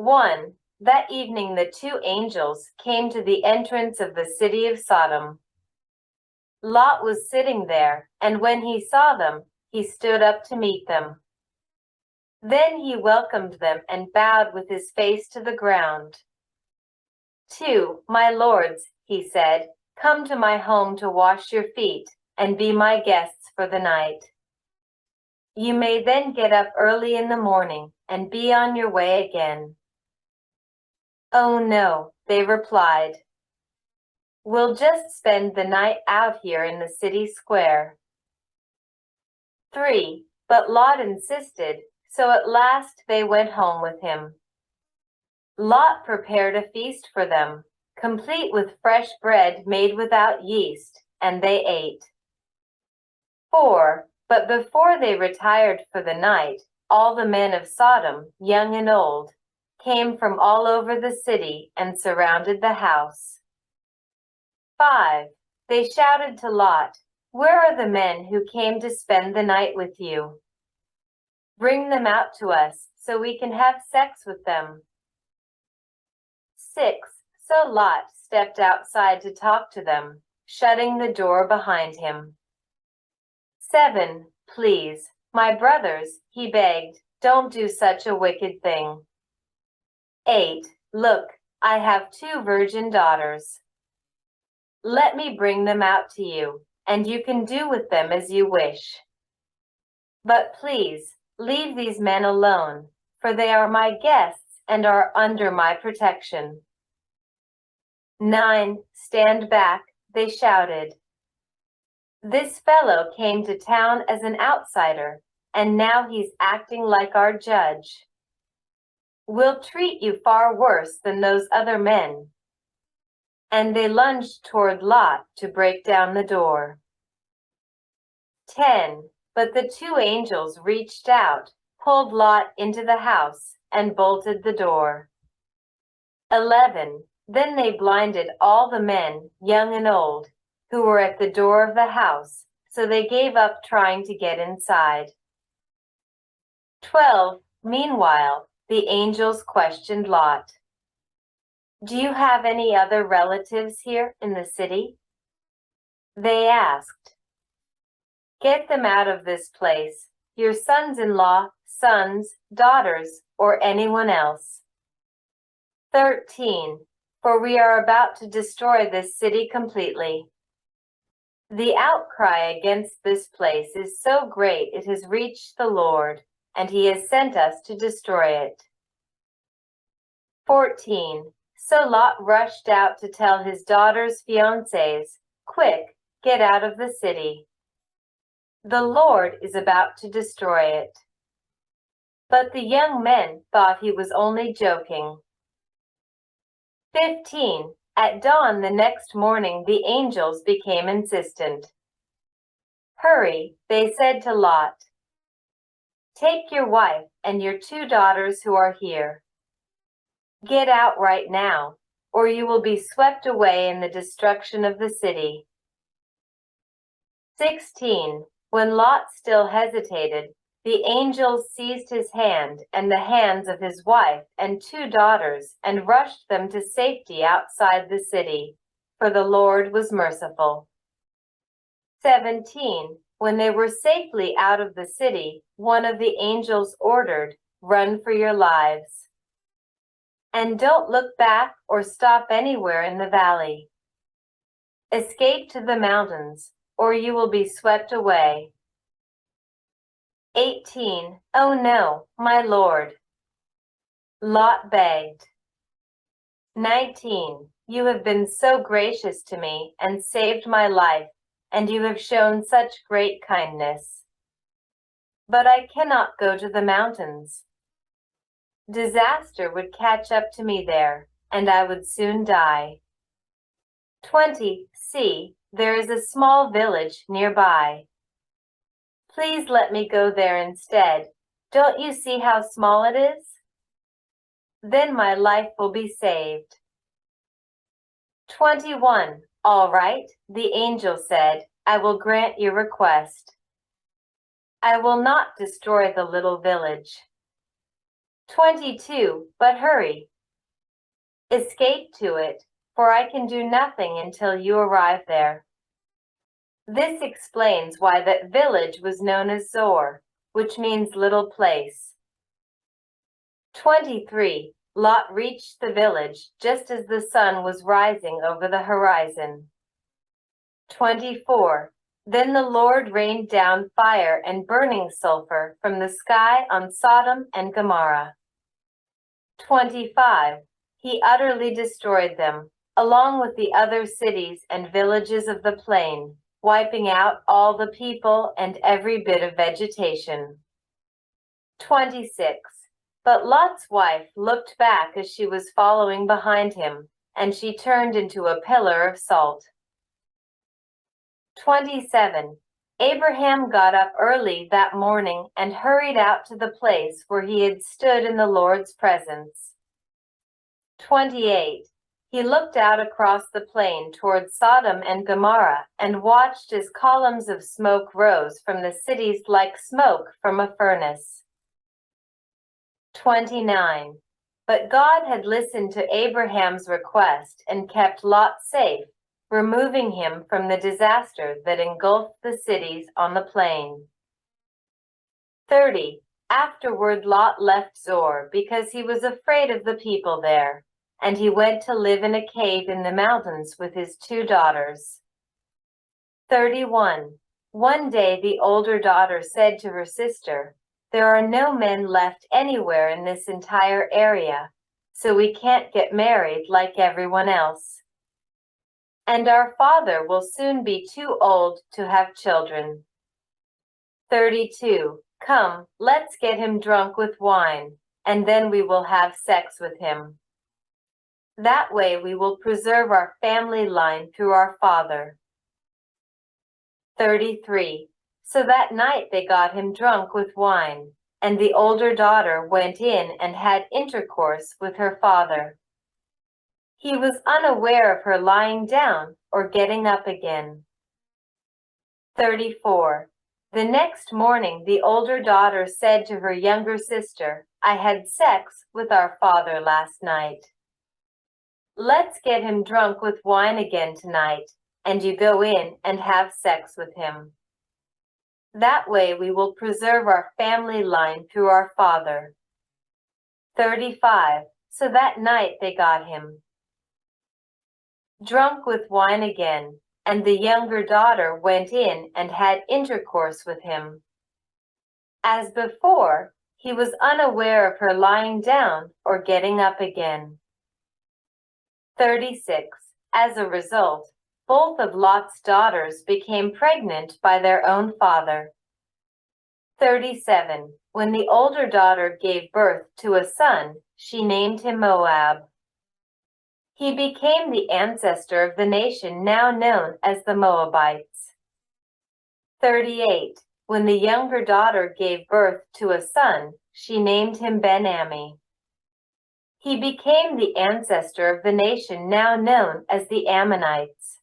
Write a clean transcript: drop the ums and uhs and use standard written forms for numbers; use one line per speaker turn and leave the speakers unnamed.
1. That evening the two angels came to the entrance of the city of Sodom. Lot was sitting there, and when he saw them, he stood up to meet them. Then he welcomed them and bowed with his face to the ground. 2. My lords, he said, come to my home to wash your feet and be my guests for the night. You may then get up early in the morning and be on your way again. Oh no, they replied. We'll just spend the night out here in the city square. 3. But Lot insisted, so at last they went home with him. Lot prepared a feast for them, complete with fresh bread made without yeast, and they ate. 4. But before they retired for the night, all the men of Sodom, young and old, came from all over the city and surrounded the house. 5. They shouted to Lot, where are the men who came to spend the night with you? Bring them out to us so we can have sex with them. 6. So Lot stepped outside to talk to them, shutting the door behind him. 7. Please, my brothers, he begged, don't do such a wicked thing. 8. Look, I have 2 virgin daughters. Let me bring them out to you, and you can do with them as you wish. But please, leave these men alone, for they are my guests and are under my protection. 9. Stand back, they shouted. This fellow came to town as an outsider, and now he's acting like our judge. We'll treat you far worse than those other men. And they lunged toward Lot to break down the door. 10. But the 2 angels reached out, pulled Lot into the house, and bolted the door. 11. Then they blinded all the men, young and old, who were at the door of the house, so they gave up trying to get inside. 12. Meanwhile, the angels questioned Lot. Do you have any other relatives here in the city? They asked. Get them out of this place, your sons-in-law, sons, daughters, or anyone else. 13. For we are about to destroy this city completely. The outcry against this place is so great it has reached the Lord, and he has sent us to destroy it. 14. So Lot rushed out to tell his daughter's fiancés, quick, get out of the city. The Lord is about to destroy it. But the young men thought he was only joking. 15. At dawn the next morning the angels became insistent. Hurry, they said to Lot. Take your wife and your 2 daughters who are here. Get out right now, or you will be swept away in the destruction of the city. 16. When Lot still hesitated, the angels seized his hand and the hands of his wife and 2 daughters and rushed them to safety outside the city, for the Lord was merciful. 17. When they were safely out of the city, one of the angels ordered, run for your lives. And don't look back or stop anywhere in the valley. Escape to the mountains, or you will be swept away. 18. Oh no, my Lord. Lot begged. 19. You have been so gracious to me and saved my life, and you have shown such great kindness. But I cannot go to the mountains. Disaster would catch up to me there, and I would soon die. 20. See, there is a small village nearby. Please let me go there instead. Don't you see how small it is? Then my life will be saved. 21. All right, the angel said, I will grant your request. I will not destroy the little village. 22. But hurry. Escape to it, for I can do nothing until you arrive there. This explains why that village was known as Zor, which means little place. 23. Lot reached the village just as the sun was rising over the horizon. 24. Then the Lord rained down fire and burning sulfur from the sky on Sodom and Gomorrah. 25. He utterly destroyed them, along with the other cities and villages of the plain, wiping out all the people and every bit of vegetation. 26. But Lot's wife looked back as she was following behind him, and she turned into a pillar of salt. 27. Abraham got up early that morning and hurried out to the place where he had stood in the Lord's presence. 28. He looked out across the plain toward Sodom and Gomorrah and watched as columns of smoke rose from the cities like smoke from a furnace. 29. But God had listened to Abraham's request and kept Lot safe, removing him from the disaster that engulfed the cities on the plain. 30. Afterward Lot left Zor because he was afraid of the people there, and he went to live in a cave in the mountains with his 2 daughters. 31. One day the older daughter said to her sister, "There are no men left anywhere in this entire area, so we can't get married like everyone else. And our father will soon be too old to have children." 32. Come, let's get him drunk with wine, and then we will have sex with him. That way we will preserve our family line through our father. 33. So that night they got him drunk with wine, and the older daughter went in and had intercourse with her father. He was unaware of her lying down or getting up again. 34. The next morning the older daughter said to her younger sister, "I had sex with our father last night. Let's get him drunk with wine again tonight, and you go in and have sex with him. That way we will preserve our family line through our father." 35. So that night they got him drunk with wine again, and the younger daughter went in and had intercourse with him. As before, he was unaware of her lying down or getting up again. 36. As a result, both of Lot's daughters became pregnant by their own father. 37. When the older daughter gave birth to a son, she named him Moab. He became the ancestor of the nation now known as the Moabites. 38. When the younger daughter gave birth to a son, she named him Ben-Ammi. He became the ancestor of the nation now known as the Ammonites.